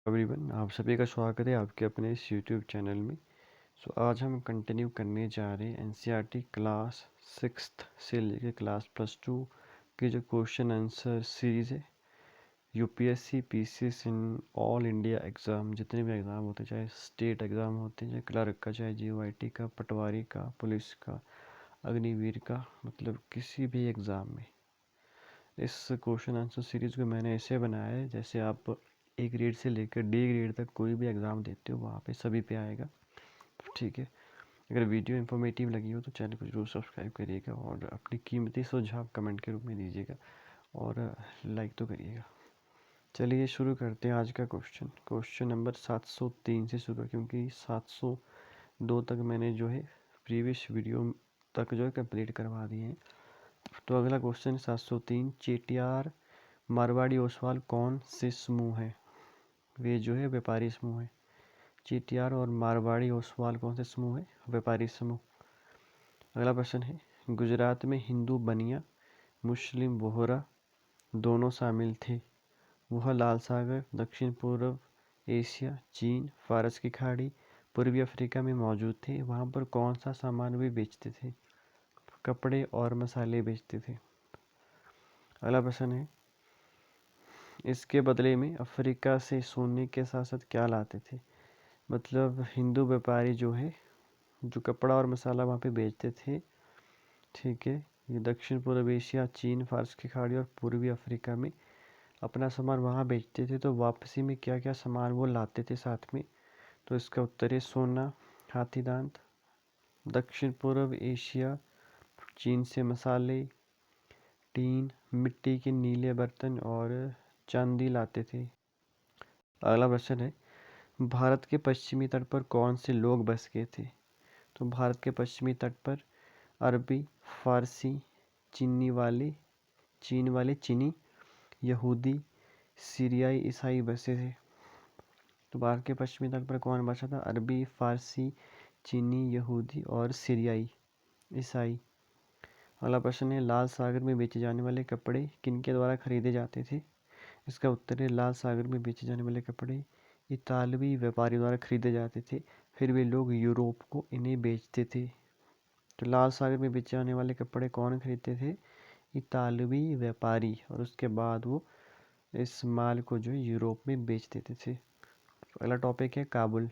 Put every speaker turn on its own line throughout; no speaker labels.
Everyone, आप सभी का स्वागत है आपके अपने इस यूट्यूब चैनल में। आज हम कंटिन्यू करने जा रहे हैं एनसीईआरटी क्लास 6th से लेकर क्लास +2 के जो क्वेश्चन आंसर सीरीज़ है। UPSC PCS in all India exam, जितने भी एग्ज़ाम होते हैं, चाहे स्टेट एग्ज़ाम होते हैं, चाहे क्लर्क का, चाहे जीओआईटी का, पटवारी का, पुलिस का, अग्निवीर का, मतलब किसी भी एग्ज़ाम में इस क्वेश्चन आंसर सीरीज़ को मैंने ऐसे बनाया है जैसे आप ए ग्रेड से लेकर डी ग्रेड तक कोई भी एग्ज़ाम देते हो वहाँ पे सभी पे आएगा। ठीक है, अगर वीडियो इन्फॉर्मेटिव लगी हो तो चैनल को जरूर सब्सक्राइब करिएगा और अपनी कीमती सुझाव कमेंट के रूप में दीजिएगा और लाइक तो करिएगा। चलिए शुरू करते हैं आज का क्वेश्चन नंबर 703 से शुरू, क्योंकि 702 तक मैंने जो है प्रीवियस वीडियो तक जो है कंप्लीट करवा दिए हैं। तो अगला क्वेश्चन 703, चेटियार मारवाड़ी ओसवाल कौन से समूह है? वे जो है व्यापारी समूह है। चेटियार और मारवाड़ी ओसवाल कौन से समूह है? व्यापारी समूह। अगला प्रश्न है, गुजरात में हिंदू बनिया, मुस्लिम बोहरा दोनों शामिल थे। वह लाल सागर, दक्षिण पूर्व एशिया, चीन, फारस की खाड़ी, पूर्वी अफ्रीका में मौजूद थे। वहाँ पर कौन सा सामान वे बेचते थे? कपड़े और मसाले बेचते थे। अगला प्रश्न है, इसके बदले में अफ्रीका से सोने के साथ साथ क्या लाते थे? मतलब हिंदू व्यापारी जो है, जो कपड़ा और मसाला वहाँ पे बेचते थे, ठीक है, ये दक्षिण पूर्व एशिया, चीन, फारस की खाड़ी और पूर्वी अफ्रीका में अपना सामान वहाँ बेचते थे। तो वापसी में क्या क्या सामान वो लाते थे साथ में? तो इसका उत्तर है सोना, हाथी दांत, दक्षिण पूर्व एशिया, चीन से मसाले, टीन, मिट्टी के नीले बर्तन और चांदी लाते थे। अगला प्रश्न है, भारत के पश्चिमी तट पर कौन से लोग बस गए थे? तो भारत के पश्चिमी तट पर अरबी, फारसी, चीन वाले चीनी, यहूदी, सीरियाई, ईसाई बसे थे। तो भारत के पश्चिमी तट पर कौन बसा था? अरबी, फारसी, चीनी, यहूदी और सीरियाई, ईसाई। अगला प्रश्न है, लाल सागर में बेचे जाने वाले कपड़े किनके द्वारा खरीदे जाते थे? इसका उत्तर है, लाल सागर में बेचे जाने वाले कपड़े इतालवी व्यापारी द्वारा खरीदे जाते थे। फिर वे लोग यूरोप को इन्हें बेचते थे। तो लाल सागर में बेचे जाने वाले कपड़े कौन खरीदते थे? इतालवी व्यापारी, और उसके बाद वो इस माल को जो यूरोप में बेच देते थे। अगला टॉपिक है काबुल।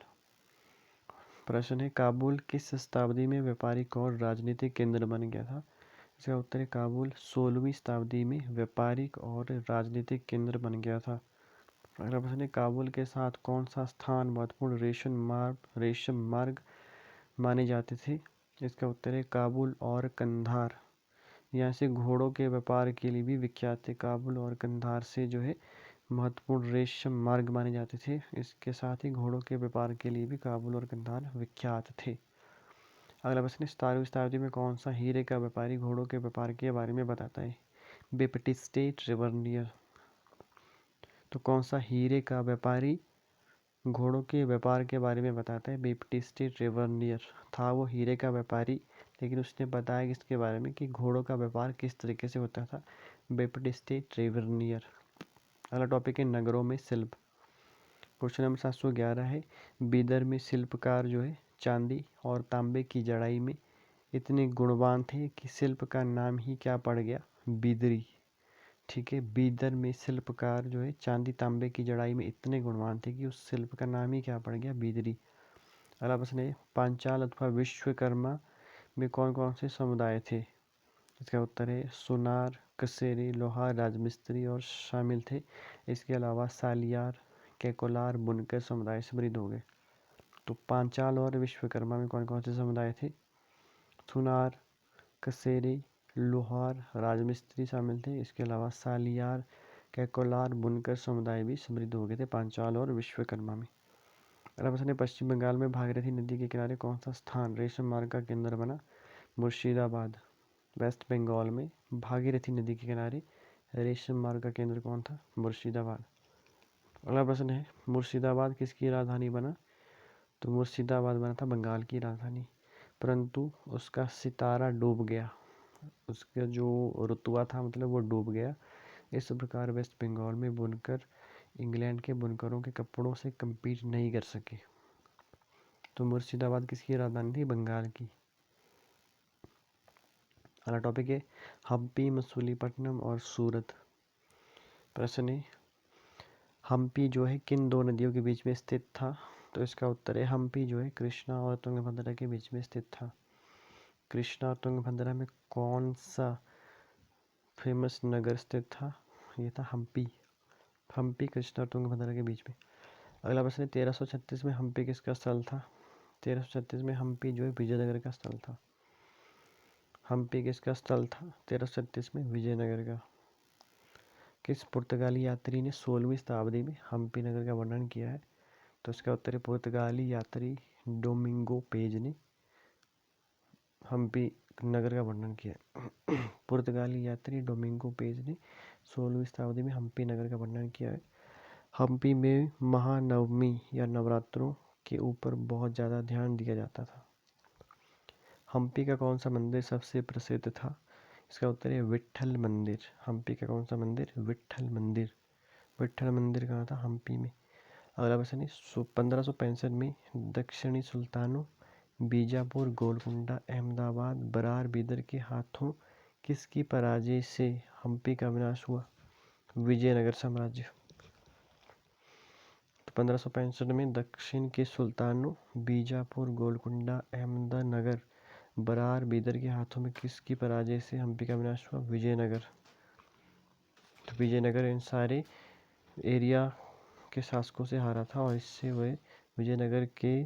प्रश्न है, काबुल किस शताब्दी में व्यापारिक और राजनीतिक केंद्र बन गया था? इसका उत्तर है, काबुल 16वीं शताब्दी में व्यापारिक और राजनीतिक केंद्र बन गया था। अगला प्रश्न है, काबुल के साथ कौन सा स्थान महत्वपूर्ण रेशम मार्ग माने जाते थे? इसका उत्तर है, काबुल और कंधार। यहाँ से घोड़ों के व्यापार के लिए भी विख्यात थे। काबुल और कंधार से जो है महत्वपूर्ण रेशम मार्ग माने जाते थे। इसके साथ ही घोड़ों के व्यापार के लिए भी काबुल और कंधार विख्यात थे। अगला प्रश्न, 17वीं शताब्दी में कौन सा हीरे का व्यापारी घोड़ों के व्यापार के बारे में बताता है? बेप्टिस्टे ट्रेवर्नियर। तो कौन सा हीरे का व्यापारी घोड़ों के व्यापार के बारे में बताता है? बेप्टिस्टे ट्रेवर्नियर था वो हीरे का व्यापारी, लेकिन उसने बताया कि इसके बारे में कि घोड़ों का व्यापार किस तरीके से होता था। बेप्टिस्टे ट्रेवर्नियर। अगला टॉपिक है नगरों में शिल्प। क्वेश्चन नंबर 711 है, बीदर में शिल्पकार जो है चांदी और तांबे की जड़ाई में इतने गुणवान थे कि शिल्प का नाम ही क्या पड़ गया? बीदरी। ठीक है, बीदर में शिल्पकार जो है चांदी तांबे की जड़ाई में इतने गुणवान थे कि उस शिल्प का नाम ही क्या पड़ गया? बीदरी। अगला प्रश्न है, पांचाल अथवा विश्वकर्मा में कौन कौन से समुदाय थे? इसका उत्तर है, सोनार, कसेरी, लोहार, राजमिस्त्री और शामिल थे। इसके अलावा सालियार, केकोलार, बुनकर समुदाय समृद्ध हो गए। तो पांचाल और विश्वकर्मा में कौन कौन से समुदाय थे? सुनार, कसेरी, लोहार, राजमिस्त्री शामिल थे। इसके अलावा सालियार, केकोलार, बुनकर समुदाय भी समृद्ध हो गए थे पांचाल और विश्वकर्मा में। अगला प्रश्न है, पश्चिम बंगाल में भागीरथी नदी के किनारे कौन सा स्थान रेशम मार्ग का केंद्र बना? मुर्शिदाबाद। वेस्ट बंगाल में भागीरथी नदी के किनारे रेशम मार्ग का केंद्र कौन था? मुर्शिदाबाद। अगला प्रश्न है, मुर्शिदाबाद किसकी राजधानी बना? तो मुर्शिदाबाद बना था बंगाल की राजधानी, परंतु उसका सितारा डूब गया। उसका जो रुतबा था मतलब वो डूब गया। इस प्रकार वेस्ट बंगाल में बुनकर इंग्लैंड के बुनकरों के कपड़ों से कम्पीट नहीं कर सके। तो मुर्शिदाबाद किसकी राजधानी थी? बंगाल की। अगला टॉपिक है हम्पी, मसूलीपट्टनम और सूरत। प्रश्न है हम्पी जो है किन दो नदियों के बीच में स्थित था? तो इसका उत्तर है हम्पी जो है कृष्णा और तुंगभद्रा के बीच में स्थित था। कृष्णा और तुंगभद्रा में कौन सा फेमस नगर स्थित था? ये था हम्पी। हम्पी कृष्णा और तुंगभद्रा के बीच में। अगला प्रश्न है 1336 में हम्पी किसका स्थल था? 1336 में हम्पी जो है विजयनगर का स्थल था। हम्पी किसका स्थल था 1336 में? विजयनगर का। किस पुर्तगाली यात्री ने 16वीं शताब्दी में हम्पी नगर का वर्णन किया है? तो इसका उत्तर है पुर्तगाली यात्री डोमिंगो पेज ने हम्पी नगर का वर्णन किया है। पुर्तगाली यात्री डोमिंगो पेज ने 16वीं शताब्दी में हम्पी नगर का वर्णन किया है। हम्पी में महानवमी या नवरात्रों के ऊपर बहुत ज़्यादा ध्यान दिया जाता था। हम्पी का कौन सा मंदिर सबसे प्रसिद्ध था? इसका उत्तर है विट्ठल मंदिर। हम्पी का कौन सा मंदिर? विट्ठल मंदिर। विट्ठल मंदिर कहाँ था? हम्पी में। अगला प्रश्न है 1565 में दक्षिणी सुल्तानों बीजापुर, गोलकुंडा, अहमदाबाद, बरार, बीदर के हाथों किसकी पराजय से हम्पी का विनाश हुआ? विजयनगर साम्राज्य। तो 1565 में दक्षिण के सुल्तानों बीजापुर, गोलकुंडा, अहमदनगर, बरार, बीदर के हाथों में किसकी पराजय से हम्पी का विनाश हुआ? विजयनगर। तो विजयनगर इन सारे एरिया के शासकों से हारा था और इससे वह विजयनगर के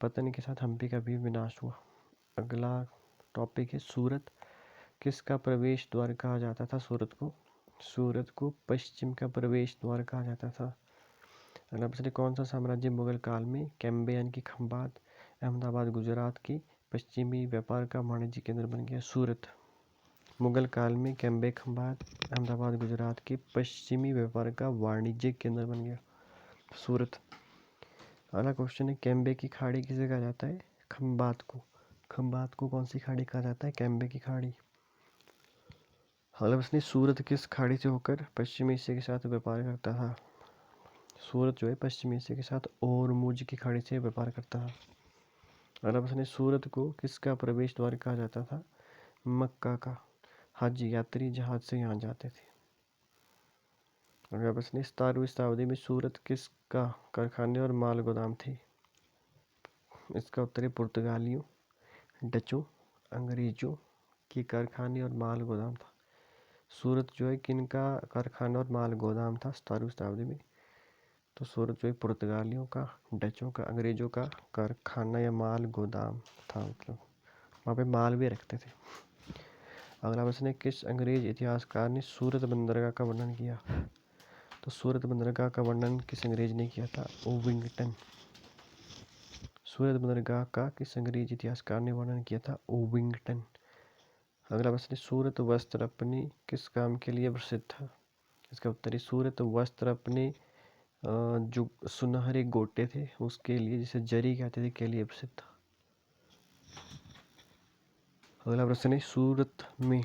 पतन के साथ हम्पी का भी विनाश हुआ। अगला टॉपिक है सूरत किसका प्रवेश द्वार कहा जाता था? सूरत को पश्चिम का प्रवेश द्वार कहा जाता था। अगला प्रश्न कौन सा साम्राज्य मुगल काल में कैम्बियन की खंबात, अहमदाबाद, गुजरात के पश्चिमी व्यापार का वाणिज्य केंद्र बन गया? सूरत। मुगल काल में कैम्बे खंबात, अहमदाबाद, गुजरात के पश्चिमी व्यापार का वाणिज्यिक केंद्र बन गया सूरत। अगला क्वेश्चन है कैम्बे की खाड़ी किसे कहा जाता है? खंबात को। खंबात को कौन सी खाड़ी कहा जाता है? कैम्बे की खाड़ी। अगला प्रश्न है सूरत किस खाड़ी से होकर पश्चिमी एशिया के साथ व्यापार करता था? सूरत जो है पश्चिमी एशिया के साथ ओरमुज की खाड़ी से व्यापार करता था। अगला प्रश्न है सूरत को किसका प्रवेश द्वार कहा जाता था? मक्का का। हज यात्री जहाज से यहाँ जाते थे। अगला प्रश्न है 17वीं शताब्दी में सूरत किसका कारखाने और माल गोदाम थी? इसका उत्तर है पुर्तगालियों, डचों, अंग्रेजों के कारखाने और माल गोदाम था। सूरत जो है किनका कारखाना और माल गोदाम था 17वीं शताब्दी में? तो सूरत जो है पुर्तगालियों का, डचों का, अंग्रेजों का कारखाना या माल गोदाम था। मतलब वहाँ पे माल भी रखते थे। अगला प्रश्न है किस अंग्रेज इतिहासकार ने सूरत बंदरगाह का वर्णन किया? तो सूरत बंदरगाह का वर्णन किस अंग्रेज ने किया था? ओविंगटन। सूरत बंदरगाह का किस अंग्रेज इतिहासकार ने वर्णन किया था? ओविंगटन। अगला प्रश्न है सूरत वस्त्र अपने किस काम के लिए प्रसिद्ध था? इसका उत्तर है सूरत वस्त्र अपने जो सुनहरे गोटे थे उसके लिए, जिसे जरी कहते थे, के लिए प्रसिद्ध था। अगला प्रश्न है सूरत में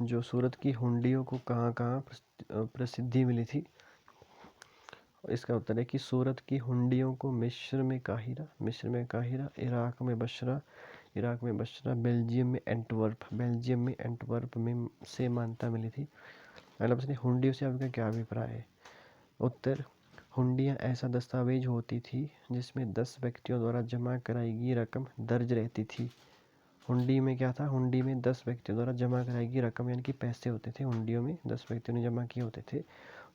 जो सूरत की हुंडियों को कहाँ कहाँ प्रसिद्धि मिली थी? इसका उत्तर है कि सूरत की हुंडियों को मिस्र में काहिरा, इराक में बसरा, बेल्जियम में एंटवर्प में से मान्यता मिली थी। अगला प्रश्न हुंडियों से आपका क्या अभिप्राय है? उत्तर हुंडियाँ ऐसा दस्तावेज होती थी जिसमें 10 व्यक्तियों द्वारा जमा कराई गई रकम दर्ज रहती थी। हुंडी में क्या था? हुंडी में 10 व्यक्तियों द्वारा जमा कराई गई रकम यानी कि पैसे होते थे। हुंडियों में 10 व्यक्तियों ने जमा किए होते थे।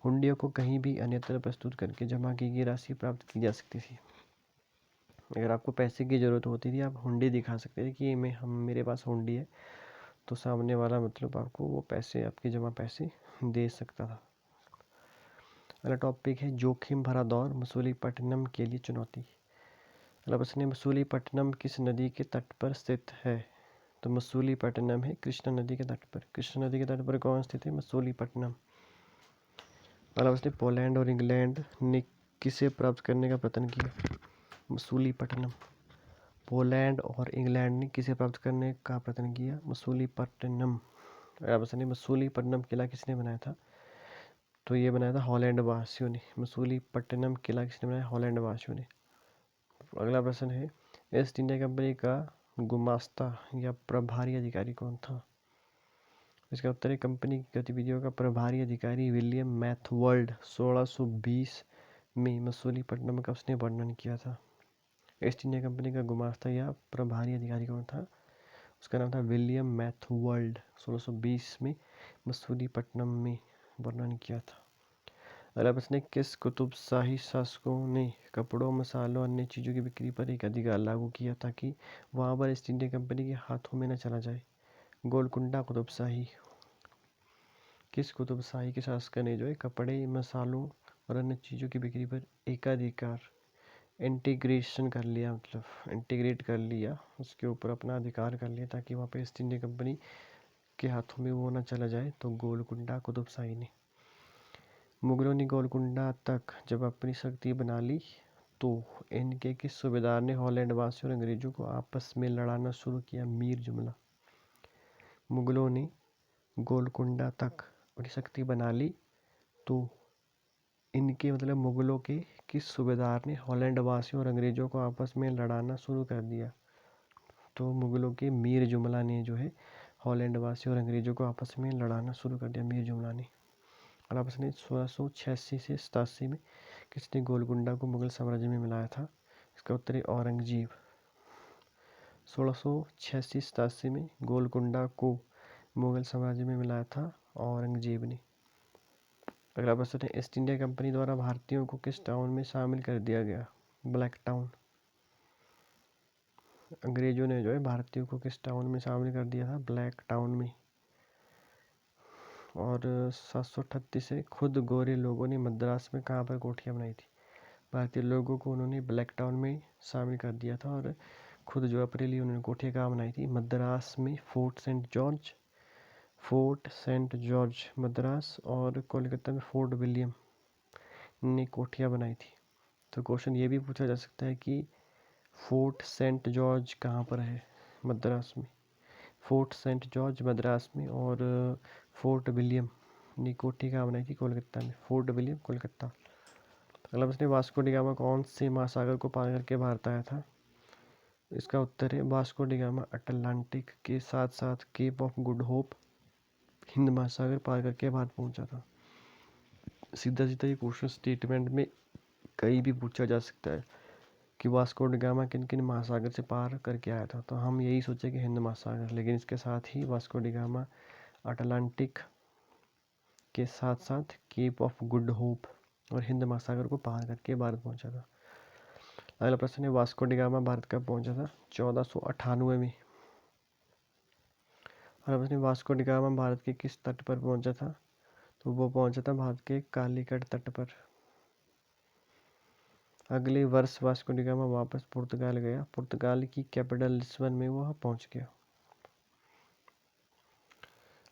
हुंडियों को कहीं भी अन्यत्र प्रस्तुत करके जमा की गई राशि प्राप्त की जा सकती थी। अगर आपको पैसे की ज़रूरत होती थी आप हुंडी दिखा सकते थे कि मेरे पास हुंडी है, तो सामने वाला मतलब आपको वो पैसे, आपके जमा पैसे दे सकता था। अगला टॉपिक है जोखिम भरा दौर मसूलीपट्टनम के लिए चुनौती। अगला प्रश्न है मसूलीपट्टनम किस नदी के तट पर स्थित है? तो मसूलीपट्टनम है कृष्णा नदी के तट पर। कृष्णा नदी के तट पर कौन स्थित है? मसूलीपट्टनम। अगला प्रश्न है पोलैंड और इंग्लैंड ने किसे प्राप्त करने का प्रयत्न किया? मसूलीपट्टनम। पोलैंड और इंग्लैंड ने किसे प्राप्त करने का प्रयत्न किया? मसूलीपट्टनम। अगला प्रश्न है मसूलीपट्टनम किला किसने बनाया था? तो ये बनाया था हॉलैंड वासियों ने। मसूलीपट्टनम किला किसने बनाया? हॉलैंड वासियों ने। अगला प्रश्न है, ईस्ट इंडिया कंपनी का गुमास्ता या प्रभारी अधिकारी कौन था? इसका उत्तर है, कंपनी की गतिविधियों का प्रभारी अधिकारी विलियम मैथवर्ल्ड। 1620 में मसूलीपट्टनम का उसने वर्णन किया था। ईस्ट इंडिया कंपनी का गुमास्ता या प्रभारी अधिकारी कौन था? उसका नाम था विलियम मैथवर्ल्ड। 1620 में मसूलीपट्टनम में वर्णन किया था। अगला प्रश्न है, किस कुतुबशाही शासकों ने कपड़ों, मसालों, अन्य चीज़ों की बिक्री पर एक अधिकार लागू किया ताकि वहां पर ईस्ट इंडिया कंपनी के हाथों में न चला जाए? गोलकुंडा कुतुबशाही। किस कुतुबशाही के शासक ने जो है कपड़े, मसालों और अन्य चीज़ों की बिक्री पर एकाधिकार, इंटीग्रेशन कर लिया, मतलब इंटीग्रेट कर लिया, उसके ऊपर अपना अधिकार कर लिया ताकि वहाँ पे ईस्ट इंडिया कंपनी के हाथों में वो ना चला जाए? तो गोलकुंडा कुतुबशाही ने। मुगलों ने गोलकुंडा तक जब अपनी शक्ति बना ली तो इनके किस सूबेदार ने हॉलैंड वासियों और अंग्रेजों को आपस में लड़ाना शुरू किया? मीर जुमला। मुगलों ने गोलकुंडा तक अपनी शक्ति बना ली तो इनके मतलब मुगलों के किस सूबेदार ने हॉलैंड वासियों और अंग्रेजों को आपस में लड़ाना शुरू कर दिया? तो मुगलों के मीर जुमला ने जो है हॉलैंड वासियों और अंग्रेजों को आपस में लड़ाना शुरू कर दिया, मीर जुमला ने। और आपस में 1686 से 87 में किसने गोलकुंडा को मुगल साम्राज्य में मिलाया था? इसका उत्तर है औरंगजेब। 1686-87 में गोलकुंडा को मुगल साम्राज्य में मिलाया था औरंगजेब ने। अगला प्रश्न है, ईस्ट इंडिया कंपनी द्वारा भारतीयों को किस टाउन में शामिल कर दिया गया? Black town. अंग्रेजों ने जो है भारतीयों को किस टाउन में शामिल कर दिया था? ब्लैक टाउन में। और 738 से खुद गोरे लोगों ने मद्रास में कहाँ पर कोठियाँ बनाई थी? भारतीय लोगों को उन्होंने ब्लैक टाउन में शामिल कर दिया था और खुद जो अपने लिए उन्होंने कोठियाँ कहाँ बनाई थी? मद्रास में फोर्ट सेंट जॉर्ज मद्रास और कोलकाता में फोर्ट विलियम ने कोठियाँ बनाई थी। तो क्वेश्चन ये भी पूछा जा सकता है कि फोर्ट सेंट जॉर्ज कहाँ पर है? मद्रास में। फोर्ट सेंट जॉर्ज मद्रास में और फोर्ट विलियम ने कोठी कहाँ बनाई थी? कोलकाता में। Fort William Kolkata. अगला प्रश्न, वास्को डी गामा कौन से महासागर को पार करके भारत आया था? इसका उत्तर है, वास्को डी गामा अटलांटिक के साथ साथ Cape of Good Hope, Hind महासागर पार करके भारत पहुंचा था। सीधा सीधा ये क्वेश्चन स्टेटमेंट में कहीं भी पूछा जा सकता है कि वास्को डी गामा किन किन महासागर से पार करके आया था, तो हम यही सोचे कि हिंद महासागर, लेकिन इसके साथ ही वास्को डी गामा अटलांटिक के साथ साथ केप ऑफ गुड होप और हिंद महासागर को पार करके भारत पहुंचा था। अगला प्रश्न है, वास्को डी गामा भारत कब पहुंचा था? 1498 में। अगला प्रश्न, वास्को डी गामा भारत के किस तट पर पहुंचा था? तो वो पहुंचा था भारत के कालीकट तट पर। अगले वर्ष वास्को डी गामा वापस पुर्तगाल गया। पुर्तगाल की कैपिटल लिस्बन में वह पहुंच गया।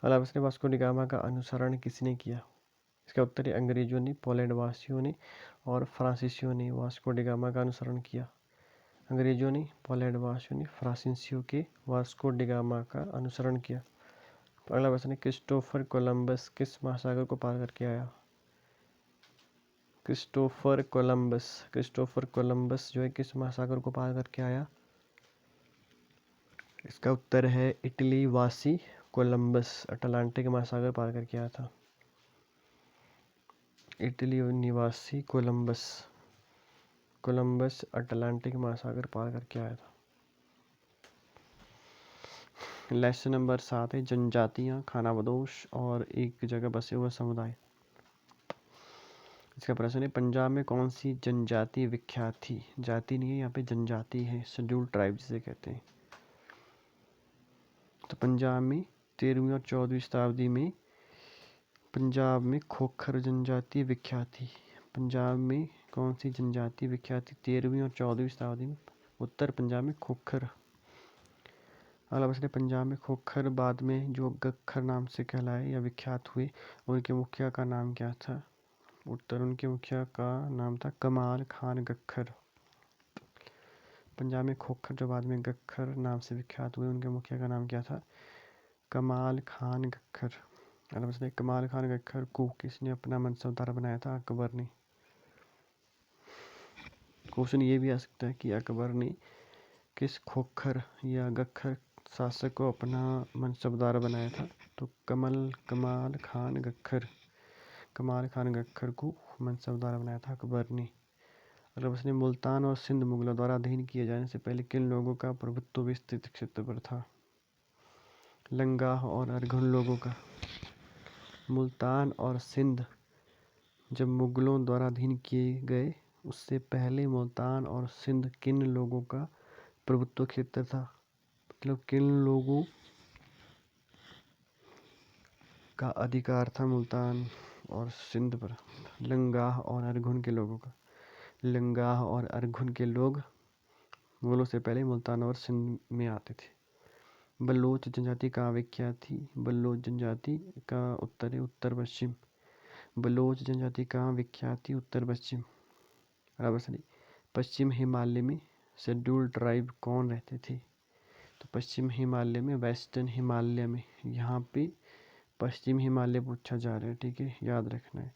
अगला प्रश्न, वास्को डी गामा का अनुसरण किसने किया? इसका उत्तर है, अंग्रेजों ने, पोलैंड वासियों ने और फ्रांसीसियों ने वास्को डी गामा का अनुसरण किया। अंग्रेजों ने, पोलैंड वासियों ने, फ्रांसीसियों के वास्को डी गामा का अनुसरण किया। अगला प्रश्न है, क्रिस्टोफर कोलंबस किस महासागर को पार करके आया? क्रिस्टोफर कोलंबस जो है किस महासागर को पार करके आया? इसका उत्तर है, इटली वासी कोलंबस अटलांटिक महासागर पार करके आया था। इटली निवासी कोलंबस अटलांटिक महासागर पार करके आया था। लेसन नंबर 7 है, जनजातियां, खानाबदोश और एक जगह बसे हुए समुदाय। इसका प्रश्न है, पंजाब में कौन सी जनजाति विख्यात थी? जाति नहीं है यहाँ पे, जनजाति है, शेड्यूल्ड ट्राइब जिसे कहते हैं। तो पंजाब में 13वीं और 14वीं शताब्दी में पंजाब में खोखर जनजाति विख्यात थी। पंजाब में कौन सी जनजाति विख्यात थी 13वीं और 14वीं शताब्दी में? उत्तर पंजाब में खोखर। अगला प्रश्न है, पंजाब में खोखर बाद में जो गख्खर नाम से कहलाए या विख्यात हुए, उनके मुखिया का नाम क्या था? उत्तर, उनके मुखिया का नाम था कमाल खान गख्खर। पंजाब में खोखर जो बाद में गख्खर नाम से विख्यात हुए, उनके मुखिया का नाम क्या था? कमाल खान गख्खर। अगला प्रश्न है, कमाल खान गख्खर को किसने अपना मनसबदार बनाया था? अकबर ने। क्वेश्चन ये भी आ सकता है कि अकबर ने किस खोखर या गख्खर शासक को अपना मनसबदार बनाया था? तो कमाल खान गख्खर को मनसबदार बनाया था अकबर ने। अगला प्रश्न है, मुल्तान और सिंध मुगलों द्वारा अधीन किए जाने से पहले किन लोगों का प्रभुत्व विस्तृत क्षेत्र पर था? लंगाह और अरघुन लोगों का। मुल्तान और सिंध जब मुगलों द्वारा अधीन किए गए उससे पहले मुल्तान और सिंध किन लोगों का प्रभुत्व क्षेत्र था? मतलब किन लोगों का अधिकार था मुल्तान और सिंध पर? लंगाह और अरघुन के लोगों का। लंगाह और अरघुन के लोग मुगलों से पहले मुल्तान और सिंध में आते थे। बलोच जनजाति कहाँ विख्यात थी? बलोच जनजाति का उत्तर है उत्तर पश्चिम। बलोच जनजाति कहाँ विख्यात थी? उत्तर पश्चिम। पश्चिम हिमालय में शेड्यूल्ड ट्राइब कौन रहते थे? तो पश्चिम हिमालय में, वेस्टर्न हिमालय में, यहाँ पे पश्चिम हिमालय पूछा जा रहा है, ठीक है, याद रखना है।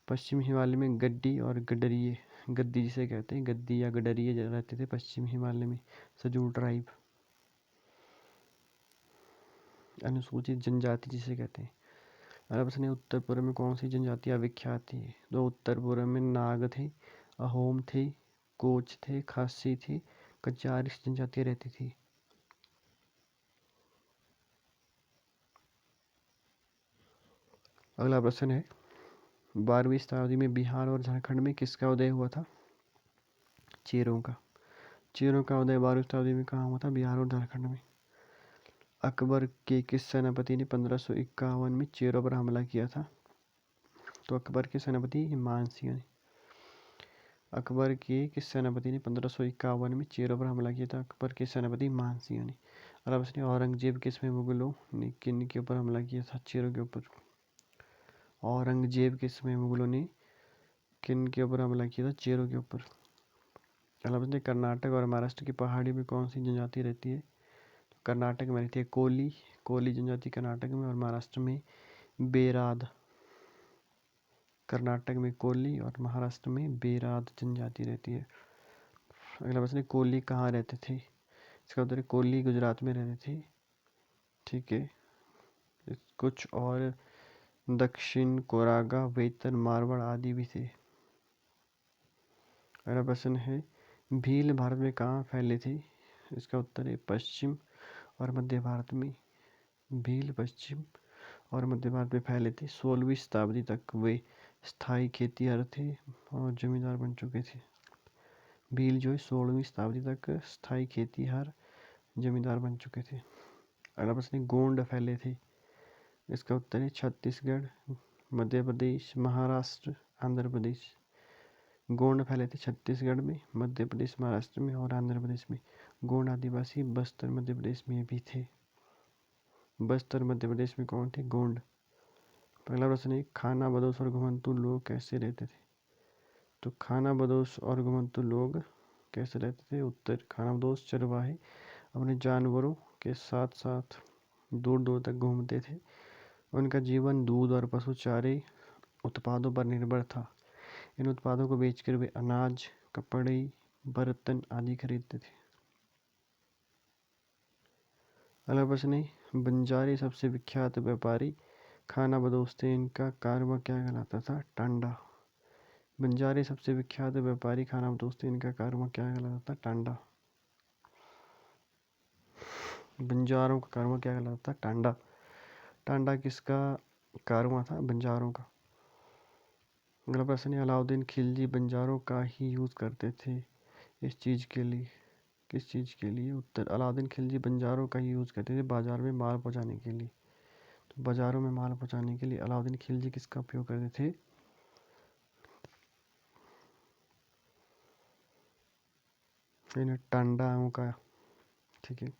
पश्चिम हिमालय में गड्डी और गडरिये, गद्दी जिसे कहते हैं, गद्दी या गडरिये रहते थे पश्चिम हिमालय में, शेड्यूल्ड ट्राइब, अनुसूचित जनजाति जिसे कहते हैं। अगला प्रश्न है, उत्तर पूर्व में कौन सी जनजातियाँ विख्यात थी? तो उत्तर पूर्व में नाग थे, अहोम थे, कोच थे, खासी थे, कचार जनजातियाँ रहती थी। अगला प्रश्न है, 12वीं शताब्दी में बिहार और झारखंड में किसका उदय हुआ था? चेरों का। चेरों का उदय 12वीं शताब्दी में कहाँ हुआ था? बिहार और झारखंड में। अकबर के किस सेनापति ने 1551 में चेरों पर हमला किया था? तो अकबर के सेनापति मानसिंह ने। अकबर के किस सेनापति ने 1551 में चेरों पर हमला किया था? अकबर के सेनापति मानसिंह ने। अगला प्रश्न है, औरंगजेब किसमें मुगलों ने किन के ऊपर हमला किया था? चेरों के ऊपर। औरंगजेब किसमें मुगलों ने किन के ऊपर हमला किया था? चेरों के ऊपर। अगला प्रश्न है, कर्नाटक और महाराष्ट्र की पहाड़ी में कौन सी जनजाति रहती है? तो कर्नाटक में रहती है कोली, कोली जनजाति कर्नाटक में, और महाराष्ट्र में बेराद। कर्नाटक में कोली और महाराष्ट्र में बेराद जनजाति रहती है। अगला प्रश्न है, कोली कहाँ रहते थे? इसका उत्तर है कोली गुजरात में रहते थे, ठीक है। कुछ और दक्षिण कोरागा, वेतन, मारवाड़ आदि भी थे। अगला प्रश्न है, भील भारत में कहाँ फैले थे? इसका उत्तर है पश्चिम और मध्य भारत में। भील पश्चिम और मध्य भारत में फैले थे। 16वीं शताब्दी तक वे स्थायी खेतिहर थे और जमींदार बन चुके थे। भील जो है 16वीं शताब्दी तक स्थायी खेतिहर जमींदार बन चुके थे। अगला प्रश्न है, गोंड फैले थे? इसका उत्तर है छत्तीसगढ़, मध्य प्रदेश, महाराष्ट्र, आंध्र प्रदेश। गोंड फैले थे छत्तीसगढ़ में, मध्य प्रदेश, महाराष्ट्र में और आंध्र प्रदेश में। गोंड आदिवासी बस्तर मध्य प्रदेश में भी थे। बस्तर मध्य प्रदेश में कौन थे? गोंड। पहला प्रश्न है, खाना बदोश और घुमंतु लोग कैसे रहते थे? तो खाना बदोश और घुमंतु लोग कैसे रहते थे? उत्तर, खाना बदोश चरवाहे अपने जानवरों के साथ साथ दूर दूर तक घूमते थे। उनका जीवन दूध और पशु चारे उत्पादों पर निर्भर था। इन उत्पादों को बेचकर वे अनाज, कपड़े, बर्तन आदि खरीदते थे। अगला प्रश्न है, बंजारे सबसे विख्यात व्यापारी खाना बदोश थे, इनका कारोबार क्या कहलाता था? टांडा। बंजारे सबसे विख्यात व्यापारी खाना बदोश थे, इनका कारोबार क्या कहलाता था? टांडा। बंजारों का कारोबार क्या कहलाता था? टांडा। टांडा किसका कारोबार था? बंजारों का। अगला प्रश्न है, अलाउद्दीन खिलजी बंजारों का ही यूज़ करते थे इस चीज़ के लिए, किस चीज़ के लिए? उत्तर, अलाउद्दीन खिलजी बंजारों का ही यूज़ करते थे बाजार में माल पहुंचाने के लिए। तो बाजारों में माल पहुंचाने के लिए अलाउद्दीन खिलजी किसका उपयोग करते थे? इन टांडाओं का, ठीक है,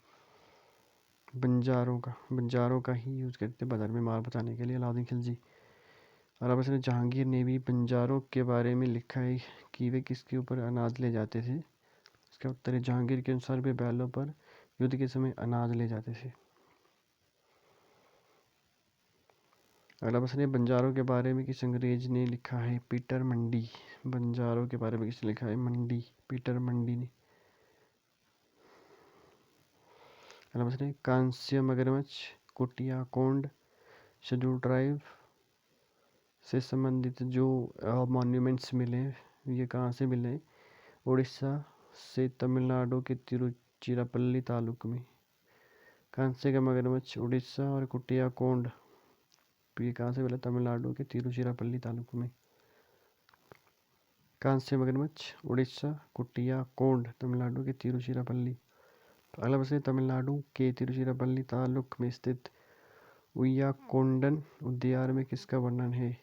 बंजारों का ही यूज़ करते थे बाजार में माल पहुंचाने के लिए अलाउद्दीन खिलजी। अगला प्रश्न, जहांगीर ने भी बंजारों के बारे में लिखा है कि वे किसके ऊपर अनाज ले जाते थे? इसका उत्तर है, जहांगीर के अनुसार वे बैलों पर युद्ध के समय अनाज ले जाते थे। अगला प्रश्न है, बंजारों के बारे में किस अंग्रेज ने लिखा है? पीटर मंडी। बंजारों के बारे में किसने लिखा है? मंडी, पीटर मंडी ने। अगला प्रश्न है, कांस्य मगरमच्छ, कुटिया कोंड, शेड्यूल ट्राइब से संबंधित जो मॉन्यूमेंट्स मिले, ये कहाँ से मिले? उड़ीसा से तमिलनाडु के तिरुचिरापल्ली तालुक में। कांस्य का मगरमच्छ उड़ीसा और कुटिया कोंड ये कहाँ से मिला? तमिलनाडु के तिरुचिरापल्ली तालुक में। कांस्य मगरमच्छ उड़ीसा, कुटिया कोंड तमिलनाडु के तिरुचिरापल्ली। अगला प्रश्न, तमिलनाडु के तिरुचिरापल्ली तालुक में स्थित उय्याकोंडन उद्यान में किसका वर्णन है?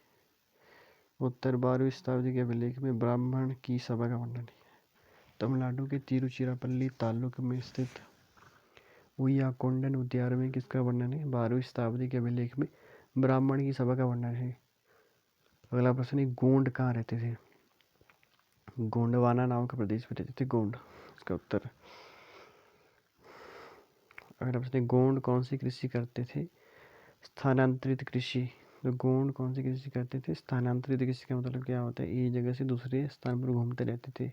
उत्तर 12वीं शताब्दी के अभिलेख में ब्राह्मण की सभा का वर्णन है। तमिलनाडु के तिरुचिरापल्ली तालुक में स्थित उय्याकोंडन उद्यान में किसका वर्णन है? 12वीं शताब्दी के अभिलेख में ब्राह्मण की सभा का वर्णन है। अगला प्रश्न, गोंड कहाँ रहते थे? गोंडवाना नाम का प्रदेश में रहते थे गोंड। इसका उत्तर। अगला प्रश्न, गोंड कौन सी कृषि करते थे? स्थानांतरित कृषि। तो गोंड कौन सी कृषि करते थे? स्थानांतरित कृषि का मतलब क्या होता है? एक जगह से दूसरे स्थान पर घूमते रहते थे।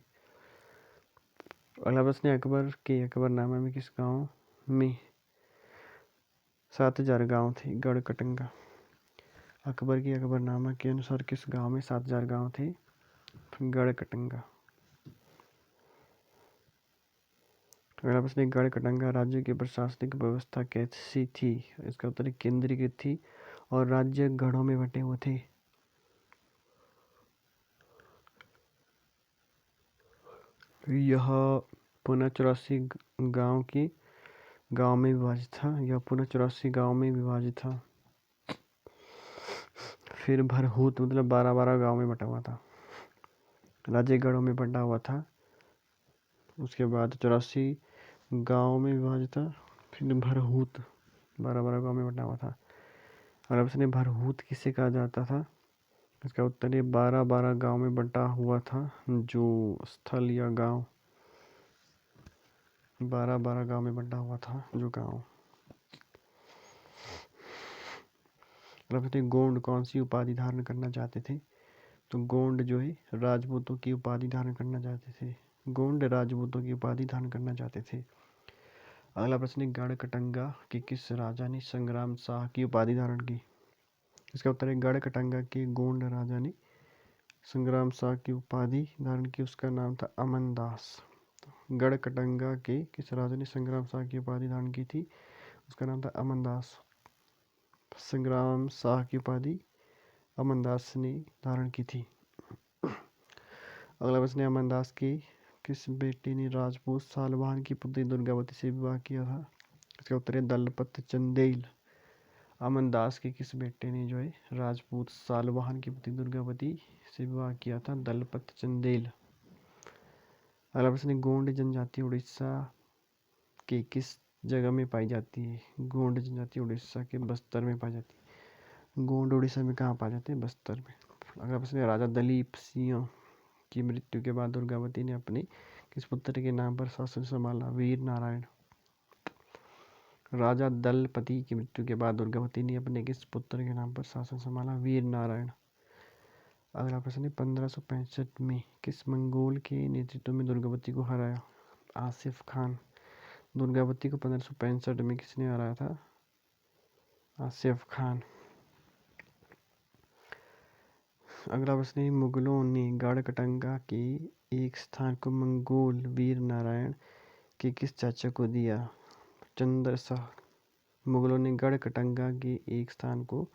अगला प्रश्न, अकबर के अकबरनामा में किस गांव में 7000 गांव थे? गढ़कटंगा। अकबर के अकबरनामा के अनुसार किस गांव में 7000 गांव थे? गढ़कटंगा। अगला प्रश्न, गढ़कटंगा राज्य की प्रशासनिक व्यवस्था कैसी थी? इसका उत्तर केंद्रीकृत थी और राज्य गढ़ों में बटे हुए थे। यह पुनः 84 गांव में विभाजित था। यह पुनः 84 गांव में विभाजित था। फिर भरहूत मतलब 12-12 गांव में बटा हुआ था। राज्य गढ़ों में बटा हुआ था। उसके बाद 84 गांव में विभाजित था। फिर भरहूत 12-12 गांव में बटा हुआ था। और अब इसने भरहूत किसे कहा जाता था? इसका उत्तर ये 12-12 गांव में बटा हुआ था। जो स्थल या गांव 12-12 गांव में बटा हुआ था जो गांव। गोंड कौन सी उपाधि धारण करना चाहते थे? तो गोंड जो है राजपूतों की उपाधि धारण करना चाहते थे। गोंड राजपूतों की उपाधि धारण करना चाहते थे। अगला प्रश्न, गढ़कटंगा के किस राजा ने संग्राम शाह की उपाधि धारण की? इसका उत्तर है गढ़कटंगा के गोंड राजा ने संग्राम शाह की उपाधि धारण की। उसका नाम था अमनदास। गढ़कटंगा के किस राजा ने संग्राम शाह की उपाधि धारण की थी? उसका नाम था अमनदास। संग्राम शाह की उपाधि अमनदास ने धारण की थी। अगला प्रश्न, अमनदास की किस बेटे ने राजपूत सालवाहन की पुत्री दुर्गावती से विवाह किया था? इसका उत्तर है दलपत चंदेल। अमनदास के किस बेटे ने जो है राजपूत सालवाहन की पुत्री दुर्गावती से विवाह किया था? दलपत चंदेल। अगला प्रश्न, गोंड जनजाति उड़ीसा के किस जगह में पाई जाती है? गोंड जनजाति उड़ीसा के बस्तर में पाई जाती है। गोंड उड़ीसा में कहाँ पाए जाते हैं? बस्तर में। अगला प्रश्न, राजा दलीप सिंह की मृत्यु के बाद दुर्गावती ने अपने किस पुत्र के नाम पर शासन संभाला? वीर नारायण। राजा दलपति की मृत्यु के बाद दुर्गावती ने अपने किस पुत्र के नाम पर शासन संभाला? वीर नारायण। अगला प्रश्न है, 1565 में किस मंगोल के नेतृत्व में दुर्गावती को हराया? आसिफ खान। दुर्गावती को 1565 में किसने हराया था? आसिफ खान। अगला प्रश्न है, मुगलों ने गढ़कटंगा के एक स्थान को मंगोल वीर नारायण के किस चाचा को दिया? चंद्र शाह। मुगलों ने गढ़कटंगा के एक स्थान को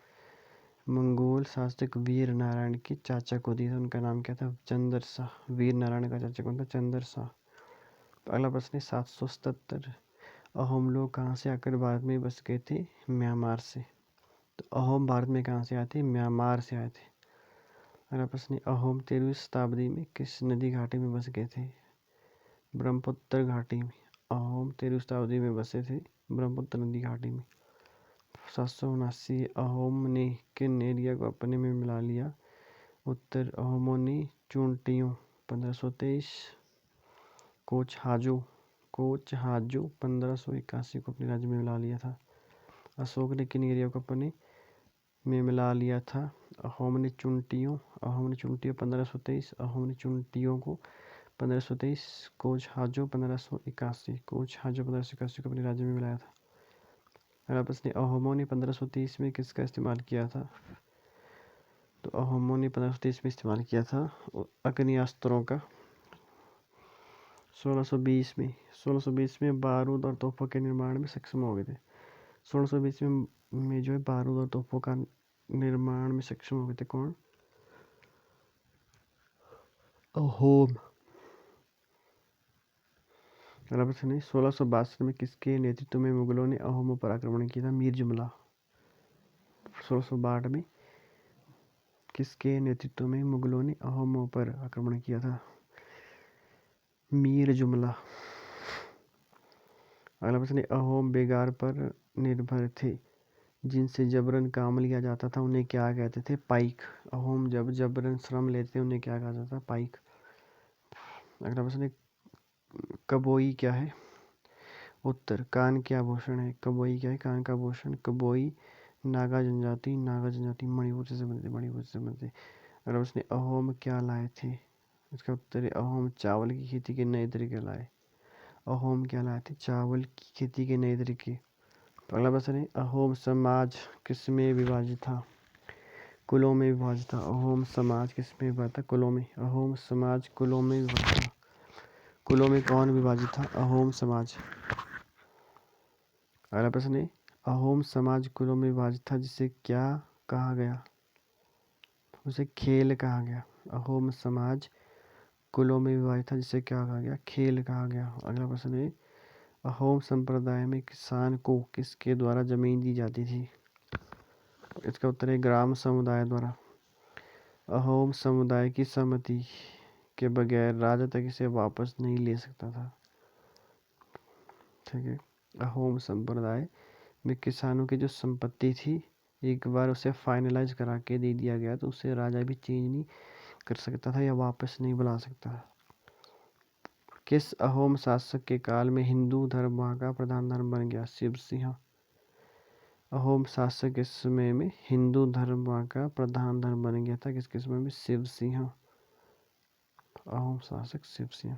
मंगोल शासक वीर नारायण के चाचा को दिया। उनका नाम क्या था? चंद्र शाह। वीर नारायण का चाचा कौन था? चंद्र शाह। अगला प्रश्न है, 777 अहोम लोग कहाँ से आकर भारत में बस गए थे? म्यांमार से। तो अहोम भारत में कहाँ से आए थे? म्यांमार से आए थे। अगला प्रश्न है, अहोम 13वीं शताब्दी में किस नदी घाटी में बस गए थे? ब्रह्मपुत्र घाटी में। अहोम 13वीं शताब्दी में बसे थे ब्रह्मपुत्र नदी घाटी में। 779 अहोम ने किन एरिया को अपने में मिला लिया? उत्तर अहोमों ने चुंटियों 1523, कोचहाजो 1581 को अपने राज्य में मिला लिया था। अशोक ने किन एरिया को अपने में मिला लिया था। अहोम ने चुनटियों 1523, अहोम ने चुनटियों को 1523, कोचहाजों 1581 को अपने राज्य में मिलाया था। अगला प्रश्न, अहोमों ने 1530 में किसका इस्तेमाल किया था? तो अहोमों ने 1530 में इस्तेमाल किया था अग्नियास्त्रों का। 1620 में बारूद और तोपों के निर्माण में सक्षम हो गए थे। 1620 में जो है बारूद और तोपों का निर्माण में सक्षम हो गए थे। कौन? अहोम। अगला प्रश्न है, 1662 में किसके नेतृत्व में मुगलों ने अहोमों पर आक्रमण किया था? मीर जुमला। 1662 में किसके नेतृत्व में मुगलों ने अहोमों पर आक्रमण किया था? मीर जुमला। अगला प्रश्न है, अहोम बेगार पर निर्भर थे, जिनसे जबरन काम लिया जाता था, उन्हें क्या कहते थे? पाइक। अहोम जब जबरन श्रम लेते उन्हें क्या कहा जाता था? पाइक। अगला प्रश्न है, कबोई क्या है? उत्तर, कान के आभूषण है। कबोई क्या है? कान का आभूषण। कबोई नागा जनजाति मणिपुर से संबंधित। अगला प्रश्न है, अहोम क्या लाए थे? इसका उत्तर है, अहोम चावल की खेती के नए तरीके लाए। अहोम क्या लाए थे? चावल की खेती के नए तरीके। अगला प्रश्न है, अहोम समाज किसमें विभाजित था? कुलों में विभाजित था। अहोम समाज किसमें विभाजित था? कुलों में। अहोम समाज कुलों में विभाजित था। कुलों में कौन विभाजित था? अहोम समाज। अगला प्रश्न है, अहोम समाज कुलों में विभाजित था, जिसे क्या कहा गया? उसे खेल कहा गया। अहोम समाज कुलों में विभाजित था, जिसे क्या कहा गया? खेल कहा गया। अगला प्रश्न है, अहोम संप्रदाय में किसान को किसके द्वारा जमीन दी जाती थी? इसका उत्तर है, ग्राम समुदाय द्वारा। अहोम समुदाय की सहमति के बगैर राजा तक इसे वापस नहीं ले सकता था। ठीक है। अहोम संप्रदाय में किसानों की जो संपत्ति थी, एक बार उसे फाइनलाइज करा के दे दिया गया तो उसे राजा भी चेंज नहीं कर सकता था या वापस नहीं बुला सकता था। किस अहोम शासक के काल में हिंदू धर्म वहाँ का प्रधान धर्म बन गया? शिव सिंह। अहोम शासक के समय में हिंदू धर्म वहाँ का प्रधान धर्म बन गया था। किसके समय में? शिव सिंह। अहोम शासक शिव सिंह।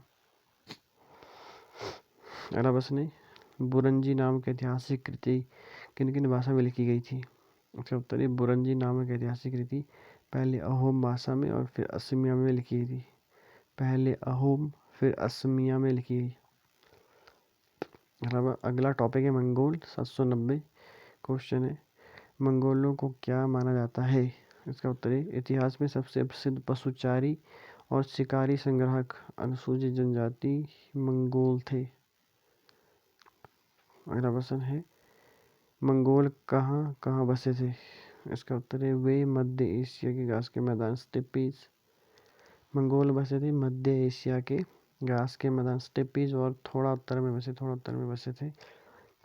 अगला प्रश्न है, बुरंजी नाम की ऐतिहासिक कृति किन किन भाषा में लिखी गई थी? इसका उत्तर है, बुरंजी नामक ऐतिहासिक कृति पहले अहोम भाषा में और फिर असमिया में लिखी गई थी। पहले अहोम फिर असमिया में लिखी गई। अगला टॉपिक है मंगोल। 790 क्वेश्चन है, मंगोलों को क्या माना जाता है? इसका उत्तर है, इतिहास में सबसे प्रसिद्ध पशुचारी और शिकारी संग्राहक अनुसूचित जनजाति मंगोल थे। अगला प्रश्न है, मंगोल कहाँ कहाँ बसे थे? इसका उत्तर है, वे मध्य एशिया के घास के मैदान स्टेपीज। मंगोल बसे थे मध्य एशिया के घास के मैदान स्टेपीज और थोड़ा उत्तर में बसे थे।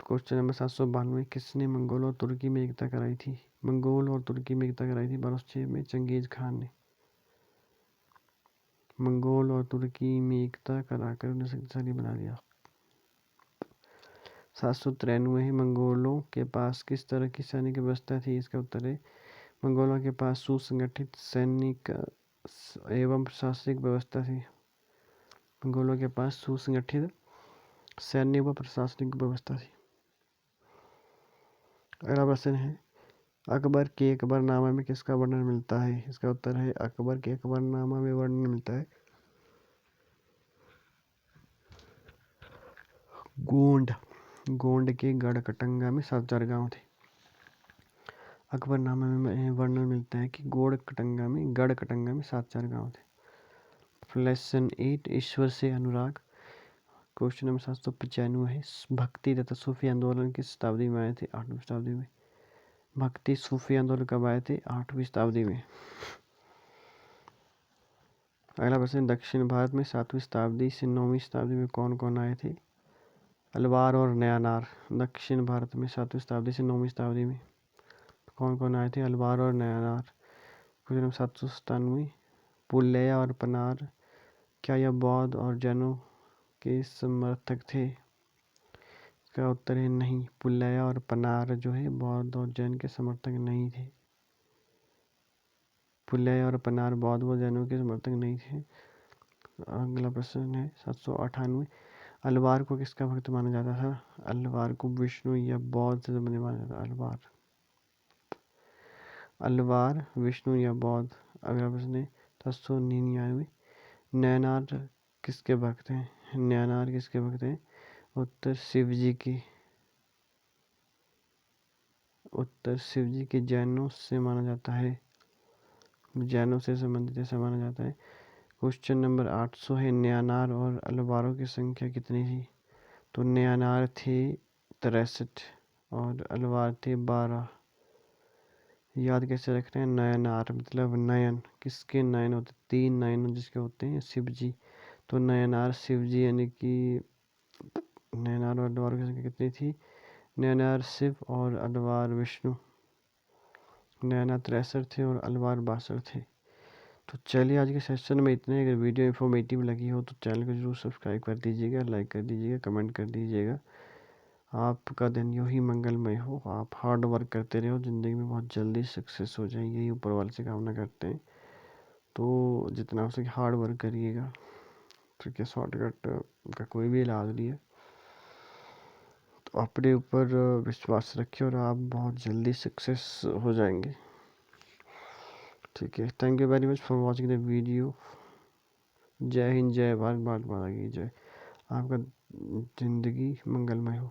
क्वेश्चन नंबर 792, किसने मंगोल और तुर्की में एकता कराई थी? मंगोल और तुर्की में एकता कराई थी 1206 में चंगेज खान ने। मंगोल और तुर्की में एकता कराकर उन्हें शक्तिशाली बना दिया। 793 है, मंगोलों के पास किस तरह की सैनिक व्यवस्था थी? इसका उत्तर है, मंगोलों के पास सुसंगठित सैनिक एवं प्रशासनिक व्यवस्था थी। मंगोलों के पास सुसंगठित सैन्य व प्रशासनिक व्यवस्था थी। अगला प्रश्न है, अकबर के अकबरनामा में किसका वर्णन मिलता है? इसका उत्तर है, अकबर के अकबरनामा में वर्णन मिलता है गोंड के गढ़कटंगा में 7,000 गांव थे। अकबरनामा में वर्णन मिलता है कि गढ़कटंगा में 7,000 गांव थे। लेसन 8, ईश्वर से अनुराग। क्वेश्चन नंबर 795 है, भक्ति तथा सूफी आंदोलन किस शताब्दी में आए थे? 8वीं शताब्दी में। भक्ति सूफी आंदोलन कब आए थे? 8वीं शताब्दी में। अगला प्रश्न, दक्षिण भारत में 7वीं शताब्दी से 9वीं शताब्दी में कौन कौन आए थे? अलवार और नयानार। दक्षिण भारत में 7वीं शताब्दी से 9वीं शताब्दी में कौन कौन आए थे? अलवार और नयानार। क्वेश्चन नंबर 797, पुलैया और पनार क्या यह बौद्ध और जैनों के समर्थक थे? इसका उत्तर है, नहीं। पुलैया और पनार जो है बौद्ध और जैन के समर्थक नहीं थे। फुले और पनार बौद्ध व जैनों के समर्थक नहीं थे। अगला प्रश्न है 798। अलवार को किसका भक्त माना जाता था? अलवार को विष्णु या बौद्ध से संबंधित माना जाता है। अलवार विष्णु या बौद्ध। अगला प्रश्न है 799। नैनार किसके भक्त हैं? नैनार किसके भक्त हैं? उत्तर शिव जी की। उत्तर शिव जी के जैनों से माना जाता है, जैनों से संबंधित ऐसा माना जाता है। क्वेश्चन नंबर 800 है नैनार और अलवारों की संख्या कितनी थी? तो नैनार थे 63 और अलवार थे 12। याद कैसे रख रहे हैं? नयनार मतलब नयन, किसके नयन होते? 3 नयन जिसके होते हैं शिव जी, तो नयनार शिव जी, यानी कि नयनार और अलवार की संख्या कितनी थी? नयनार शिव और अलवार विष्णु। नयनार 63 थे और अलवार 62 थे। तो चलिए आज के सेशन में इतने। अगर वीडियो इन्फॉर्मेटिव लगी हो तो चैनल को जरूर सब्सक्राइब कर दीजिएगा, लाइक कर दीजिएगा, कमेंट कर दीजिएगा। आपका दिन यूं ही मंगलमय हो, आप हार्ड वर्क करते रहो, ज़िंदगी में बहुत जल्दी सक्सेस हो जाए, यही ऊपर वाले से कामना करते हैं। तो जितना हो सके हार्ड वर्क करिएगा, ठीक है। शॉर्टकट का कोई भी इलाज नहीं है, तो अपने ऊपर विश्वास रखिए और आप बहुत जल्दी सक्सेस हो जाएंगे, ठीक है। Thank you very much for watching the video. जय हिंद, जय भारत, भारत माता की जय। आपका ज़िंदगी मंगलमय हो।